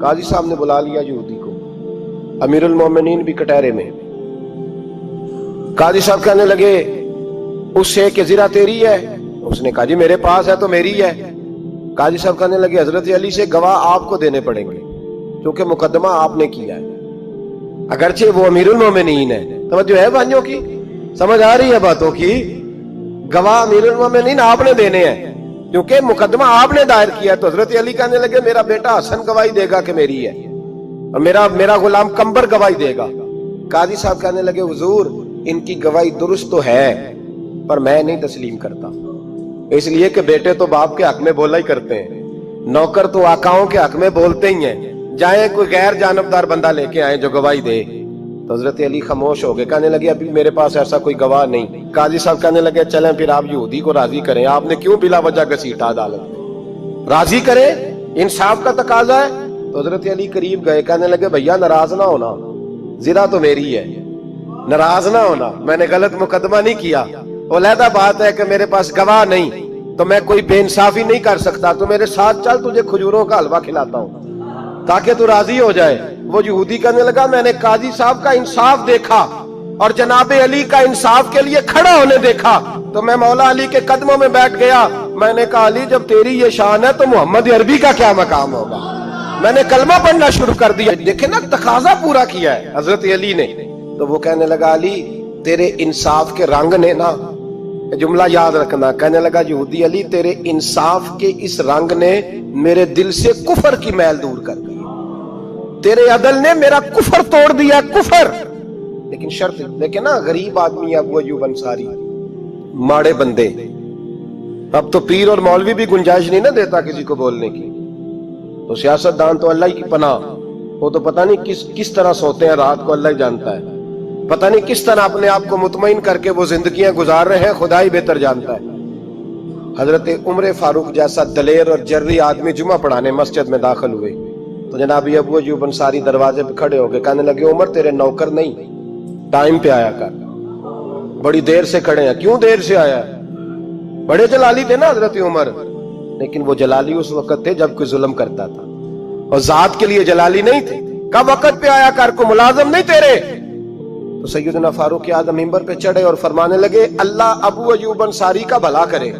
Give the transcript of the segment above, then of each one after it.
قاضی صاحب نے بلا لیا یہودی کو، امیر المومنین بھی کٹہرے میں۔ قاضی صاحب کہنے لگے اس سے کہ زرہ تیری ہے؟ اس نے کہا جی میرے پاس ہے تو میری ہے۔ قاضی صاحب کہنے لگے حضرت علی سے گواہ آپ کو دینے پڑیں گے کیونکہ مقدمہ آپ نے کیا ہے، اگرچہ وہ امیر المومنین ہے۔ توجہ ہے بھائیوں کی، سمجھ آ رہی ہے باتوں کی؟ گواہ امیر المومنین آپ نے دینے ہیں کیونکہ مقدمہ آپ نے دائر کیا۔ تو حضرت علی کہنے لگے میرا بیٹا حسن گواہی دے گا کہ میری ہے، اور میرا غلام کمبر گواہی دے گا۔ قاضی صاحب کہنے لگے حضور ان کی گواہی درست تو ہے پر میں نہیں تسلیم کرتا، اس لیے کہ بیٹے تو باپ کے حق میں بولا ہی کرتے ہیں، نوکر تو آقاؤں کے حق میں بولتے ہی ہیں، جائیں کوئی غیر جانبدار بندہ لے کے آئے جو گواہی دے۔ تو حضرت علی خاموش ہو گئے، کہنے لگے ابھی میرے پاس ایسا کوئی گواہ نہیں۔ قاضی صاحب کہنے لگے چلیں پھر آپ یہودی کو راضی کریں، آپ نے کیوں بلا وجہ گھسیٹا عدالت میں، راضی کریں، انصاف کا تقاضا ہے۔ تو حضرت علی قریب گئے، کہنے لگے بھیا ناراض نہ ہونا، زرہ تو میری ہے، ناراض نہ ہونا، میں نے غلط مقدمہ نہیں کیا، علیحدہ بات ہے کہ میرے پاس گواہ نہیں تو میں کوئی بے انصافی نہیں کر سکتا، تو میرے ساتھ چل تجھے کھجوروں کا حلوہ کھلاتا ہوں تاکہ تو راضی ہو جائے۔ وہ یہودی کہنے لگا میں نے قاضی صاحب کا انصاف دیکھا اور جناب علی کا انصاف کے لیے کھڑا ہونے دیکھا تو میں مولا علی کے قدموں میں بیٹھ گیا۔ میں نے کہا علی جب تیری یہ شان ہے تو محمد عربی کا کیا مقام ہوگا؟ میں نے کلمہ پڑھنا شروع کر دیا۔ دیکھیں نا تقاضا پورا کیا ہے حضرت علی نے۔ تو وہ کہنے لگا علی تیرے انصاف کے رنگ نے نا، جملہ یاد رکھنا، کہنے لگا یہودی علی تیرے انصاف کے اس رنگ نے میرے دل سے کفر کی میل دور کر دی، تیرے عدل نے میرا کفر توڑ دیا، کفر۔ لیکن شرط دیکھیں نا، غریب آدمی ابو ایوب انصاری، ماڑے بندے، اب تو پیر اور مولوی بھی گنجائش نہیں نہ دیتا کسی کو بولنے کی، تو سیاست دان تو اللہ کی پناہ، وہ تو پتہ نہیں کس طرح سوتے ہیں رات کو، اللہ ہی جانتا ہے، پتہ نہیں کس طرح اپنے آپ کو مطمئن کر کے وہ زندگیاں گزار رہے ہیں، خدا ہی بہتر جانتا ہے۔ حضرت عمر فاروق جیسا دلیر اور جرری آدمی جمعہ پڑھانے مسجد میں داخل ہوئے تو جناب ابو ایوب انصاری دروازے پہ کھڑے ہو گئے، کہنے لگے عمر تیرے نوکر نہیں، ٹائم پہ آیا کر، بڑی دیر سے کھڑے ہیں۔ کیوں دیر سے آیا؟ بڑے جلالی تھے نا حضرت عمر، لیکن وہ جلالی اس وقت تھے جب کوئی ظلم کرتا تھا، اور ذات کے لیے جلالی نہیں تھے۔ کب وقت پہ آیا کر، کو ملازم نہیں تیرے۔ تو سیدنا فاروق اعظم منبر پہ چڑھے اور فرمانے لگے اللہ ابو ایوب انصاری کا بھلا کرے،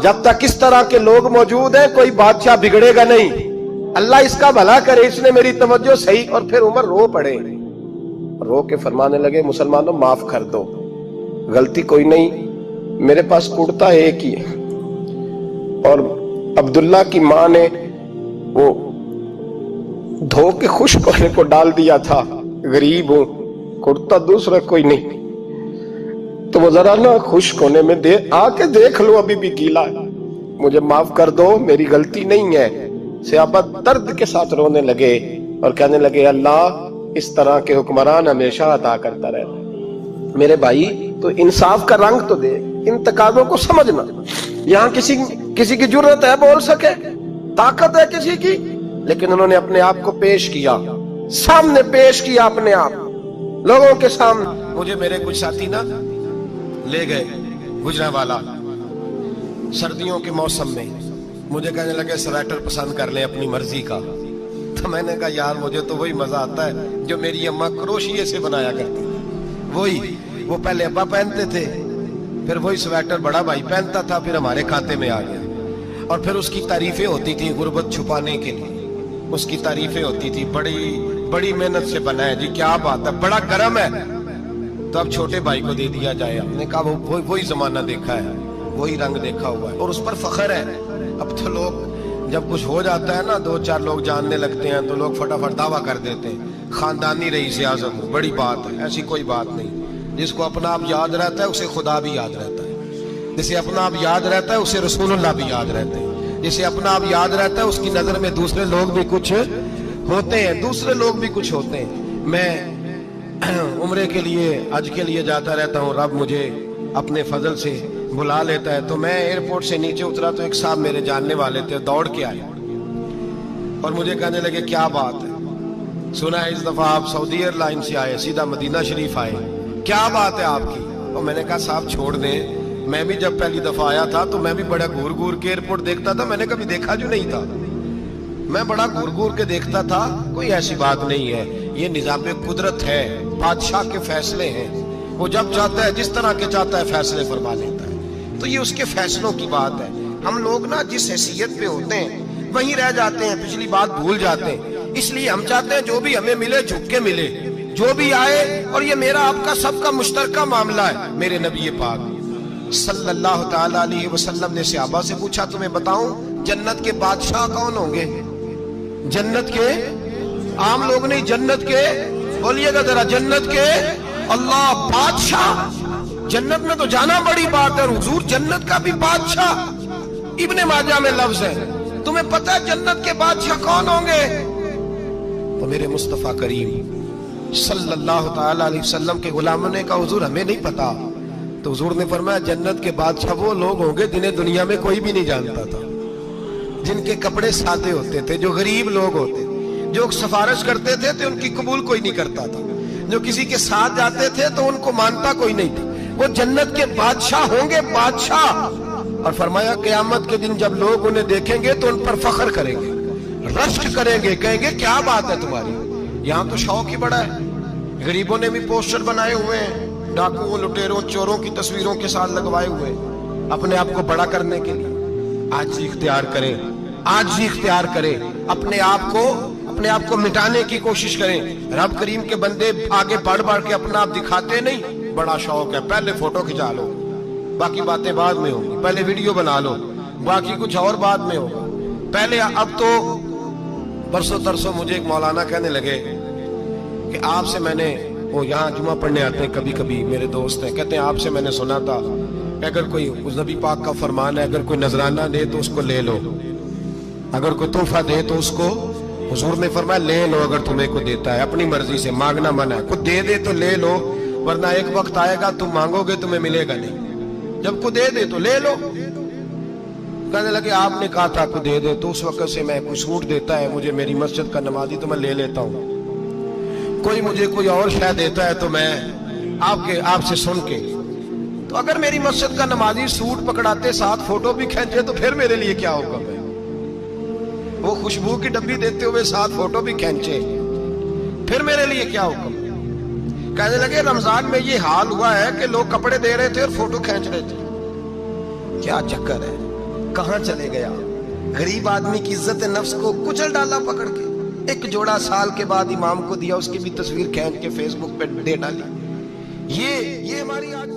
جب تک اس طرح کے لوگ موجود ہیں کوئی بادشاہ بگڑے گا نہیں، اللہ اس کا بھلا کرے، اس نے میری توجہ صحیح۔ اور پھر عمر رو پڑے، رو کے فرمانے لگے مسلمانوں معاف کر دو، غلطی کوئی نہیں، میرے پاس کرتا ایک ہی ہے، اور عبداللہ کی ماں نے وہ دھو کے خشک ہونے کو ڈال دیا تھا، غریب ہوں، کرتا دوسرا کوئی نہیں، تو وہ ذرا نا خشک ہونے میں آ کے دیکھ لو ابھی بھی گیلا ہے، مجھے معاف کر دو، میری غلطی نہیں ہے۔ صحابہ درد کے ساتھ رونے لگے اور کہنے لگے اللہ اس طرح کے حکمران ہمیشہ عطا کرتا رہتا۔ میرے بھائی تو انصاف کا رنگ تو دے، ان تقاضوں کو سمجھنا۔ یہاں کسی کی جرت ہے بول سکے، طاقت ہے کسی کی، لیکن انہوں نے اپنے آپ کو پیش کیا، سامنے پیش کیا اپنے آپ لوگوں کے سامنے۔ مجھے میرے کچھ ساتھی نا لے گئے گجرانوالا سردیوں کے موسم میں، مجھے کہنے لگے سویٹر پسند کر لیں اپنی مرضی کا، تو میں نے کہا یار مجھے تو وہی مزہ آتا ہے جو میری اماں کروشیے سے بنایا کرتی، وہی وہ پہلے ابا پہنتے تھے، پھر وہی سویٹر بڑا بھائی پہنتا تھا، پھر ہمارے کھاتے میں آ گیا، اور پھر اس کی تعریفیں ہوتی تھی غربت چھپانے کے لیے، اس کی تعریفیں ہوتی تھی بڑی محنت سے بنا ہے جی، کیا بات ہے، بڑا گرم ہے، تو اب چھوٹے بھائی کو دے دیا جائے۔ ہم نے کہا وہی زمانہ دیکھا ہے، وہی رنگ دیکھا ہوا ہے، اور اس پر فخر ہے۔ اب تو لوگ جب کچھ ہو جاتا ہے نا، دو چار لوگ جاننے لگتے ہیں تو لوگ فٹافٹ دعویٰ کر دیتے ہیں خاندانی رئیس اعظم، بڑی بات ہے، ایسی کوئی بات نہیں۔ جس کو اپنا آپ یاد رہتا ہے اسے خدا بھی یاد رہتا ہے، جسے اپنا آپ یاد رہتا ہے اسے رسول اللہ بھی یاد رہتے ہیں، جسے اپنا آپ یاد رہتا ہے اس کی نظر میں دوسرے لوگ بھی کچھ ہوتے ہیں، دوسرے لوگ بھی کچھ ہوتے ہیں۔ میں عمرے کے لیے حج کے لیے جاتا رہتا ہوں، رب مجھے اپنے فضل سے بلا لیتا ہے، تو میں ایئرپورٹ سے نیچے اترا تو ایک صاحب میرے جاننے والے تھے، دوڑ کے آئے اور مجھے کہنے لگے کیا بات ہے، سنا ہے اس دفعہ آپ سعودی ایئر لائن سے آئے، سیدھا مدینہ شریف آئے، کیا بات ہے آپ کی؟ اور میں نے کہا صاحب چھوڑ دیں، میں بھی جب پہلی دفعہ آیا تھا تو میں بھی بڑا گور گور کے ایئرپورٹ دیکھتا تھا، میں نے کبھی دیکھا جو نہیں تھا، میں بڑا گور گور کے دیکھتا تھا، کوئی ایسی بات نہیں ہے، یہ نظام قدرت ہے، بادشاہ کے فیصلے ہیں، وہ جب چاہتا ہے جس طرح کے چاہتا ہے فیصلے فرما لیتا ہے، تو یہ اس کے فیصلوں کی بات ہے۔ ہم لوگ نا جس حیثیت پہ ہوتے ہیں وہیں رہ جاتے ہیں، پچھلی بات بھول جاتے ہیں، اس لیے ہم چاہتے ہیں جو بھی ہمیں ملے جھک کے ملے، جو بھی آئے، اور یہ میرا آپ کا سب کا مشترکہ معاملہ ہے۔ میرے نبی پاک صلی اللہ تعالی علیہ وسلم نے صحابہ سے پوچھا تمہیں بتاؤں جنت کے بادشاہ کون ہوں گے؟ جنت کے عام لوگ نہیں، جنت کے، بولیے گا ذرا، جنت کے اللہ بادشاہ۔ جنت میں تو جانا بڑی بات ہے، حضور جنت کا بھی بادشاہ، ابن ماجہ میں لفظ ہے۔ تمہیں پتہ ہے جنت کے بادشاہ کون ہوں گے؟ تو میرے مصطفیٰ کریم صلی اللہ تعالی علیہ وسلم کے غلاموں نے کہا حضور ہمیں نہیں پتا۔ تو حضور نے فرمایا جنت کے بادشاہ وہ لوگ ہوں گے جنہیں دنیا میں کوئی بھی نہیں جانتا تھا، جن کے کپڑے سادے ہوتے تھے، جو غریب لوگ ہوتے، جو سفارش کرتے تھے تو ان کی قبول کوئی نہیں کرتا تھا، جو کسی کے ساتھ جاتے تھے تو ان کو مانتا کوئی نہیں تھا، وہ جنت کے بادشاہ ہوں گے، بادشاہ۔ اور فرمایا قیامت کے دن جب لوگ انہیں دیکھیں گے تو ان پر فخر کریں گے، رشک کریں گے، کہیں گے کیا بات ہے تمہاری، یہاں تو شوق ہی بڑا ہے۔ غریبوں نے بھی پوسٹر بنائے ہوئے ہیں، ڈاکوؤں، لٹیروں، چوروں کی تصویروں کے ساتھ لگوائے ہوئے، اپنے آپ کو بڑا کرنے کے لیے۔ عاجزی اختیار کریں، عاجزی اختیار کریں، اپنے آپ کو مٹانے کی کوشش کریں۔ رب کریم کے بندے آگے بڑھ بڑھ کے اپنا آپ دکھاتے نہیں، بڑا شوق ہے، پہلے فوٹو کھچا لو، باقی باتیں بعد میں ہوں گی، پہلے ویڈیو بنا لو، باقی کچھ اور بعد میں ہوگا پہلے۔ اب تو برسوں ترسوں مجھے ایک مولانا کہنے لگے کہ آپ سے میں نے، وہ یہاں جمعہ پڑھنے آتے ہیں کبھی کبھی، میرے دوست ہیں، کہتے ہیں آپ سے میں نے سنا تھا اگر کوئی نبی پاک کا فرمان ہے، اگر کوئی نذرانہ دے تو اس کو لے لو، اگر کوئی تحفہ دے تو اس کو، حضور نے فرمایا لے لو، اگر تمہیں کو دیتا ہے اپنی مرضی سے، مانگنا منع ہے، کوئی دے دے تو لے لو، ورنہ ایک وقت آئے گا تم مانگو گے تمہیں ملے گا نہیں، جب کوئی دے دے تو لے لو۔ کہنے لگے آپ نے کہا تھا کوئی دے دے، تو اس وقت سے میں کوئی سوٹ دیتا ہے مجھے میری مسجد کا نمازی تو میں لے لیتا ہوں، کوئی مجھے کوئی اور شے دیتا ہے تو میں آپ سے سن کے، تو اگر میری مسجد کا نمازی سوٹ پکڑاتے ساتھ فوٹو بھی کھینچے تو پھر میرے لیے کیا ہوگا؟ میں وہ خوشبو کی ڈبی دیتے ہوئے ساتھ فوٹو بھی کھینچے پھر میرے لیے کیا ہوگا؟ کہنے لگے رمضان میں یہ حال ہوا ہے کہ لوگ کپڑے دے رہے تھے اور فوٹو کھینچ رہے تھے، کیا چکر ہے، کہاں چلے گیا؟ غریب آدمی کی عزت نفس کو کچل ڈالا پکڑ کے، ایک جوڑا سال کے بعد امام کو دیا، اس کی بھی تصویر کھینچ کے فیس بک پہ دے ڈالی۔ یہ ہماری آج